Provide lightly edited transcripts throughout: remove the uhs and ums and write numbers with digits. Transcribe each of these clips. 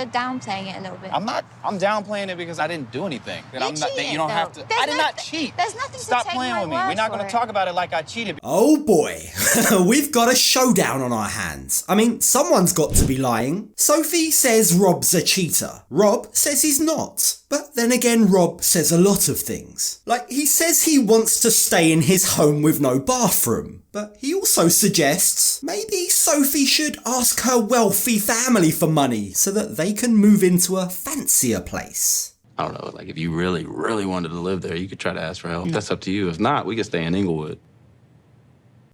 you're downplaying it a little bit. I'm not. I'm downplaying it because I didn't do anything. You cheated, you don't have to. I did not cheat. There's nothing Stop to take playing my with me. word We're not for going it. to talk about it like I cheated. Oh boy, we've got a showdown on our hands. I mean, someone's got to be lying. Sophie says Rob's a cheater. Rob says he's not. But then again, Rob says a lot of things. Like, he says he wants to stay in his home with no bathroom. But he also suggests maybe Sophie should ask her wealthy family for money so that they can move into a fancier place. I don't know, like if you really, really wanted to live there, you could try to ask for help. That's up to you. If not, we could stay in Inglewood.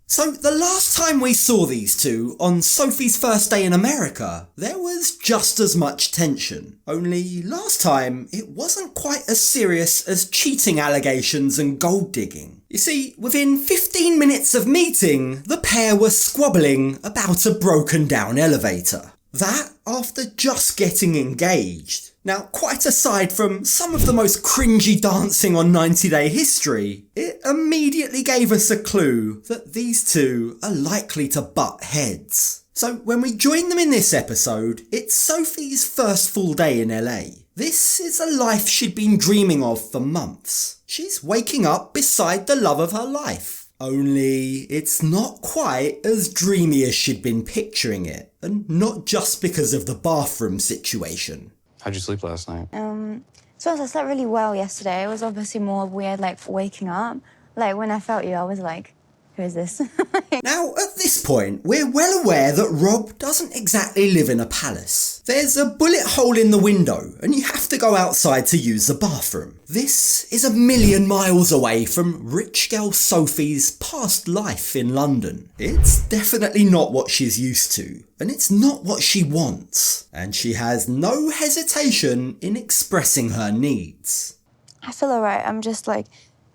So the last time we saw these two, on Sophie's first day in America, there was just as much tension. Only last time, it wasn't quite as serious as cheating allegations and gold digging. You see, within 15 minutes of meeting, the pair were squabbling about a broken down elevator. That after just getting engaged. Now, quite aside from some of the most cringy dancing on 90 Day History, it immediately gave us a clue that these two are likely to butt heads. So when we join them in this episode, it's Sophie's first full day in LA. This is a life she'd been dreaming of for months. She's waking up beside the love of her life. Only it's not quite as dreamy as she'd been picturing it, and not just because of the bathroom situation. How'd you sleep last night? So I slept really well yesterday. It was obviously more weird, like, waking up. Like, when I felt you, I was like, who is this? Now, at this point, we're well aware that Rob doesn't exactly live in a palace. There's a bullet hole in the window, and you have to go outside to use the bathroom. This is a million miles away from rich girl Sophie's past life in London. It's definitely not what she's used to, and it's not what she wants. And she has no hesitation in expressing her needs. I feel alright. I'm just like,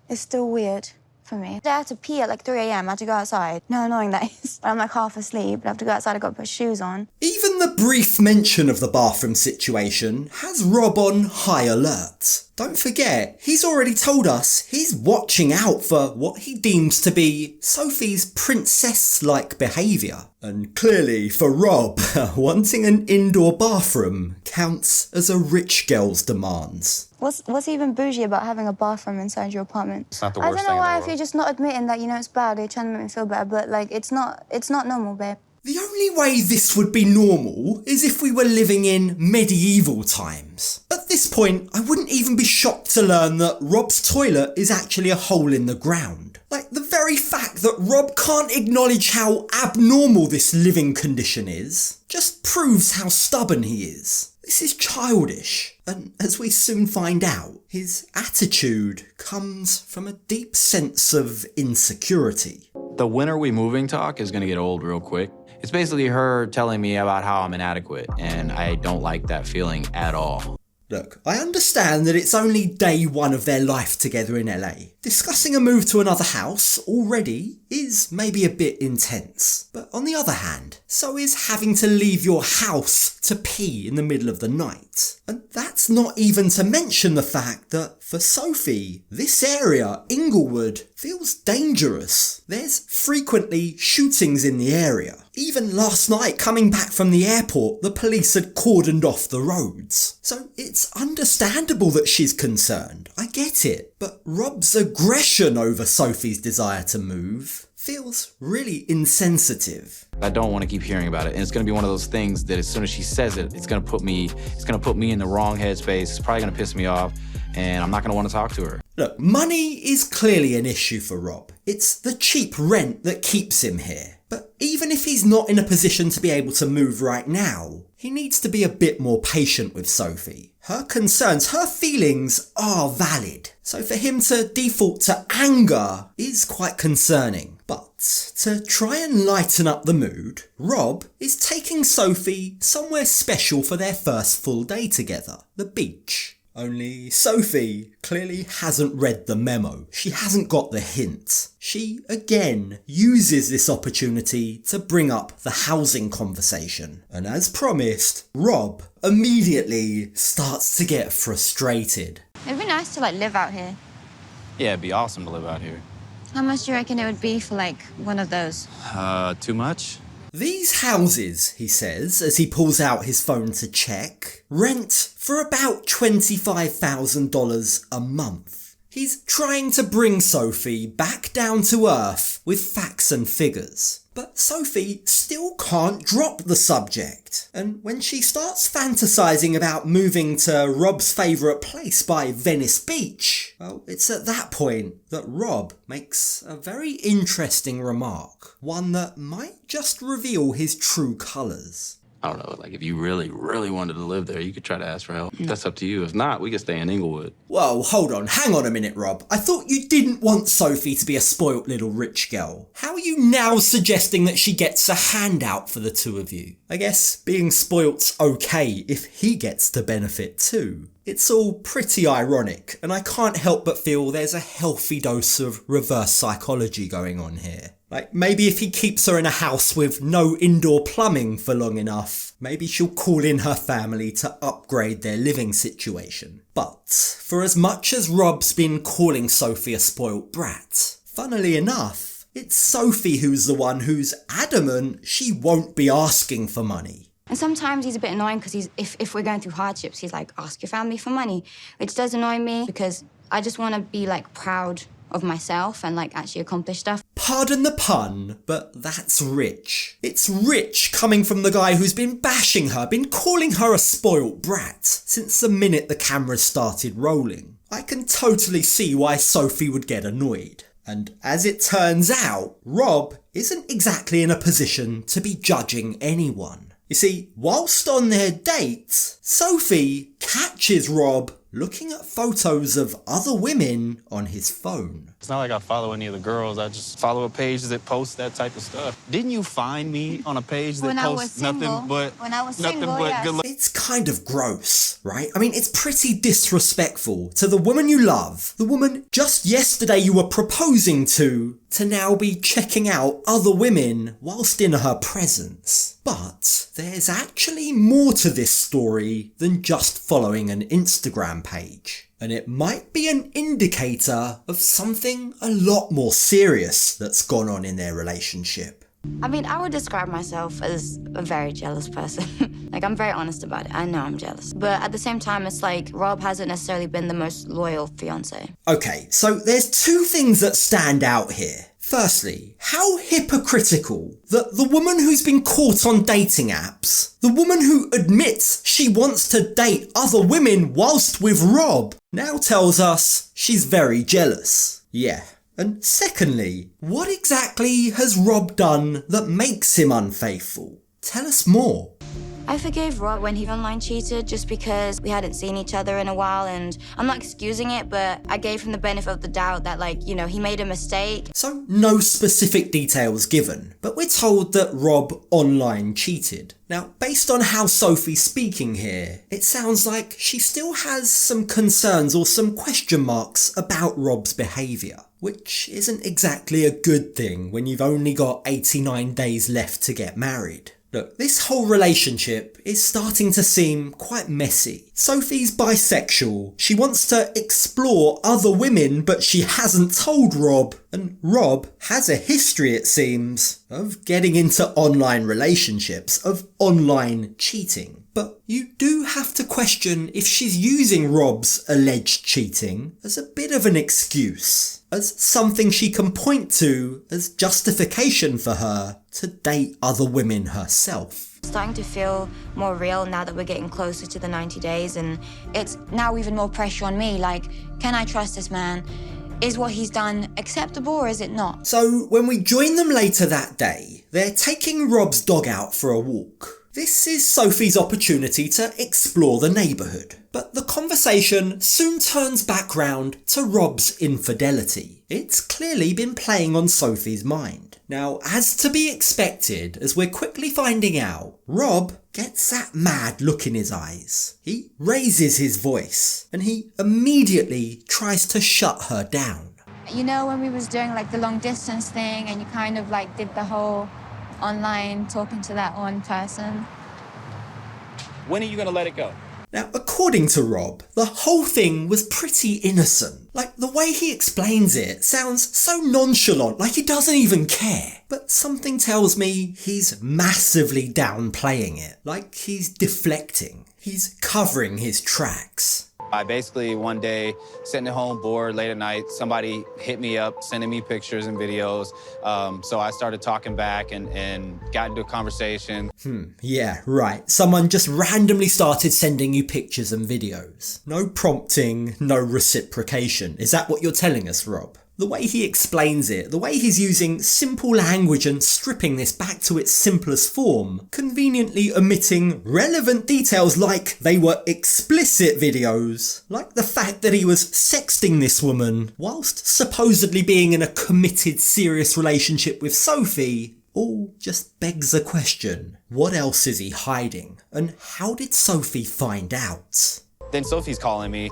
it's still weird for me. I had to pee at like 3 a.m. I had to go outside. No, annoying that is. I'm like half asleep. I have to go outside. I've got to put shoes on. Even the brief mention of the bathroom situation has Rob on high alert. Don't forget, he's already told us he's watching out for what he deems to be Sophie's princess-like behaviour. And clearly, for Rob, wanting an indoor bathroom counts as a rich girl's demands. What's even bougie about having a bathroom inside your apartment? It's not the I worst don't thing know in the why if world. you're just not admitting that, you know, it's bad, you're trying to make me feel better, but like it's not normal, babe. The only way this would be normal is if we were living in medieval times. At this point, I wouldn't even be shocked to learn that Rob's toilet is actually a hole in the ground. Like, the very fact that Rob can't acknowledge how abnormal this living condition is just proves how stubborn he is. This is childish, and as we soon find out, his attitude comes from a deep sense of insecurity. The when are we moving talk is gonna get old real quick. It's basically her telling me about how I'm inadequate, and I don't like that feeling at all. Look, I understand that it's only day one of their life together in LA. Discussing a move to another house already is maybe a bit intense. But on the other hand, so is having to leave your house to pee in the middle of the night. And that's not even to mention the fact that for Sophie, this area, Inglewood, feels dangerous. There's frequently shootings in the area. Even last night, coming back from the airport, the police had cordoned off the roads. So it's understandable that she's concerned. I get it. But Rob's aggression over Sophie's desire to move feels really insensitive. I don't want to keep hearing about it, and it's going to be one of those things that as soon as she says it, it's going to put me in the wrong headspace. It's probably going to piss me off, and I'm not going to want to talk to her. Look, money is clearly an issue for Rob. It's the cheap rent that keeps him here. But even if he's not in a position to be able to move right now, he needs to be a bit more patient with Sophie. Her concerns, her feelings are valid. So for him to default to anger is quite concerning. But to try and lighten up the mood, Rob is taking Sophie somewhere special for their first full day together, the beach. Only Sophie clearly hasn't read the memo. She hasn't got the hint. She, again, uses this opportunity to bring up the housing conversation. And as promised, Rob immediately starts to get frustrated. It'd be nice to like live out here. Yeah, it'd be awesome to live out here. How much do you reckon it would be for like one of those? Too much? These houses, he says, as he pulls out his phone to check, rent for about $25,000 a month. He's trying to bring Sophie back down to earth with facts and figures. But Sophie still can't drop the subject. And when she starts fantasising about moving to Rob's favourite place by Venice Beach, well, it's at that point that Rob makes a very interesting remark. One that might just reveal his true colours. I don't know, like if you really, really wanted to live there, you could try to ask for help. That's up to you. If not, we could stay in Inglewood. Whoa, hold on, hang on a minute, Rob. I thought you didn't want Sophie to be a spoilt little rich girl. How are you now suggesting that she gets a handout for the two of you? I guess being spoilt's okay if he gets to benefit too. It's all pretty ironic, and I can't help but feel there's a healthy dose of reverse psychology going on here. Like, maybe if he keeps her in a house with no indoor plumbing for long enough, maybe she'll call in her family to upgrade their living situation. But, for as much as Rob's been calling Sophie a spoilt brat, funnily enough, it's Sophie who's the one who's adamant she won't be asking for money. And sometimes he's a bit annoying because if we're going through hardships, he's like, ask your family for money, which does annoy me because I just want to be, like, proud of myself and, like, actually accomplish stuff. Pardon the pun, but that's rich. It's rich coming from the guy who's been bashing her, been calling her a spoilt brat since the minute the cameras started rolling. I can totally see why Sophie would get annoyed. And as it turns out, Rob isn't exactly in a position to be judging anyone. You see, whilst on their date, Sophie catches Rob looking at photos of other women on his phone. It's not like I follow any of the girls. I just follow a page that posts that type of stuff. Didn't you find me on a page that posts nothing but good luck? It's kind of gross, right? I mean, it's pretty disrespectful to the woman you love, the woman just yesterday you were proposing to now be checking out other women whilst in her presence. But there's actually more to this story than just following an Instagram page. And it might be an indicator of something a lot more serious that's gone on in their relationship. I mean, I would describe myself as a very jealous person. Like, I'm very honest about it. I know I'm jealous. But at the same time, it's like Rob hasn't necessarily been the most loyal fiancé. Okay, so there's two things that stand out here. Firstly, how hypocritical that the woman who's been caught on dating apps, the woman who admits she wants to date other women whilst with Rob, now tells us she's very jealous. Yeah. And secondly, what exactly has Rob done that makes him unfaithful? Tell us more. I forgave Rob when he online cheated just because we hadn't seen each other in a while, and I'm not excusing it, but I gave him the benefit of the doubt that, like, you know, he made a mistake. So no specific details given, but we're told that Rob online cheated. Now, based on how Sophie's speaking here, it sounds like she still has some concerns or some question marks about Rob's behaviour, which isn't exactly a good thing when you've only got 89 days left to get married. Look, this whole relationship is starting to seem quite messy. Sophie's bisexual. She wants to explore other women, but she hasn't told Rob. And Rob has a history, it seems, of getting into online relationships, of online cheating. But you do have to question if she's using Rob's alleged cheating as a bit of an excuse, as something she can point to as justification for her to date other women herself. It's starting to feel more real now that we're getting closer to the 90 days, and it's now even more pressure on me. Like, can I trust this man? Is what he's done acceptable or is it not? So when we join them later that day, they're taking Rob's dog out for a walk. This is Sophie's opportunity to explore the neighbourhood, but the conversation soon turns back round to Rob's infidelity. It's clearly been playing on Sophie's mind. Now, as to be expected, as we're quickly finding out, Rob gets that mad look in his eyes. He raises his voice, and he immediately tries to shut her down. You know, when we was doing like the long distance thing and you kind of like did the whole online talking to that one person. When are you gonna let it go? Now, according to Rob, the whole thing was pretty innocent. Like, the way he explains it sounds so nonchalant, like he doesn't even care. But something tells me he's massively downplaying it, like he's deflecting. He's covering his tracks. I basically one day sitting at home bored late at night, somebody hit me up sending me pictures and videos. So I started talking back and got into a conversation. Yeah, right. Someone just randomly started sending you pictures and videos. No prompting, no reciprocation. Is that what you're telling us, Rob? The way he explains it, the way he's using simple language and stripping this back to its simplest form, conveniently omitting relevant details like they were explicit videos, like the fact that he was sexting this woman whilst supposedly being in a committed, serious relationship with Sophie, all just begs a question. What else is he hiding? And how did Sophie find out? Then Sophie's calling me,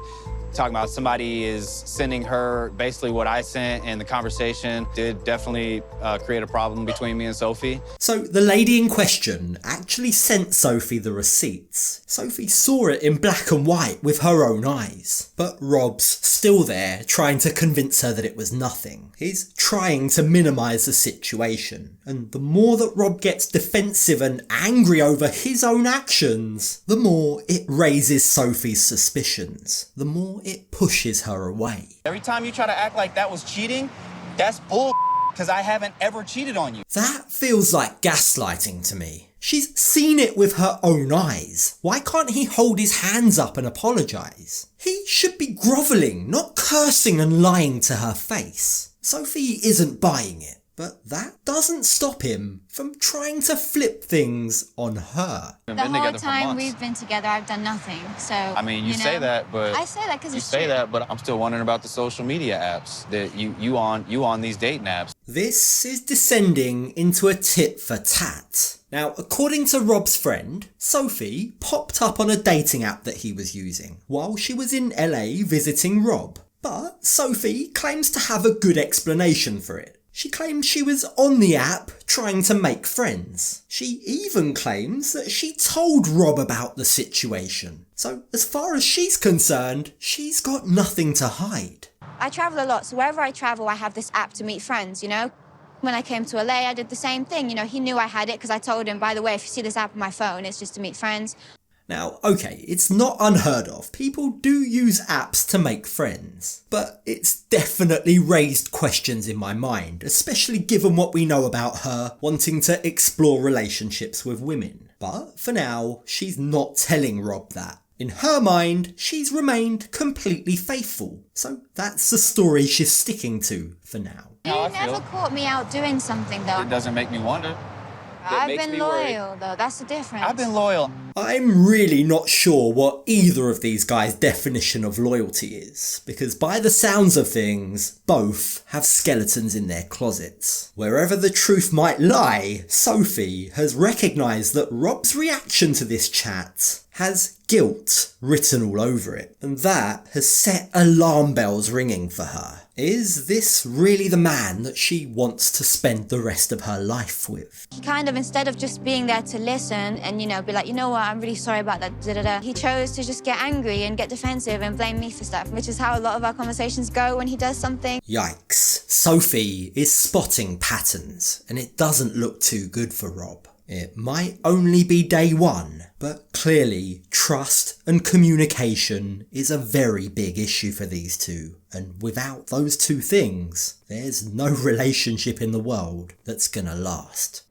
talking about somebody is sending her basically what I sent, and the conversation did definitely create a problem between me and Sophie. So the lady in question actually sent Sophie the receipts. Sophie saw it in black and white with her own eyes. But Rob's still there trying to convince her that it was nothing. He's trying to minimise the situation. And the more that Rob gets defensive and angry over his own actions, the more it raises Sophie's suspicions. The more it pushes her away. Every time you try to act like that was cheating, that's bull, because I haven't ever cheated on you. That feels like gaslighting to me. She's seen it with her own eyes. Why can't he hold his hands up and apologise? He should be grovelling, not cursing and lying to her face. Sophie isn't buying it. But that doesn't stop him from trying to flip things on her. The whole time we've been together, I've done nothing. So, I mean, you say that, but I say that because you say that, but I'm still wondering about the social media apps that you on these dating apps. This is descending into a tit for tat. Now, according to Rob's friend, Sophie popped up on a dating app that he was using while she was in LA visiting Rob. But Sophie claims to have a good explanation for it. She claims she was on the app trying to make friends. She even claims that she told Rob about the situation. So as far as she's concerned, she's got nothing to hide. I travel a lot, so wherever I travel, I have this app to meet friends, you know? When I came to LA, I did the same thing. You know, he knew I had it because I told him, by the way, if you see this app on my phone, it's just to meet friends. Now, okay, it's not unheard of. People do use apps to make friends. But it's definitely raised questions in my mind, especially given what we know about her wanting to explore relationships with women. But for now, she's not telling Rob that. In her mind, she's remained completely faithful. So that's the story she's sticking to for now. You never caught me out doing something, though. It doesn't make me wonder. I've been loyal, though. That's the difference. I've been loyal. I'm really not sure what either of these guys' definition of loyalty is, because by the sounds of things, both have skeletons in their closets. Wherever the truth might lie, Sophie has recognised that Rob's reaction to this chat has guilt written all over it, and that has set alarm bells ringing for her. Is this really the man that she wants to spend the rest of her life with? He kind of, instead of just being there to listen and, you know, be like, you know what, I'm really sorry about that, da-da-da, he chose to just get angry and get defensive and blame me for stuff, which is how a lot of our conversations go when he does something. Yikes. Sophie is spotting patterns, and it doesn't look too good for Rob. It might only be day one, but clearly trust and communication is a very big issue for these two. And without those two things, there's no relationship in the world that's gonna last.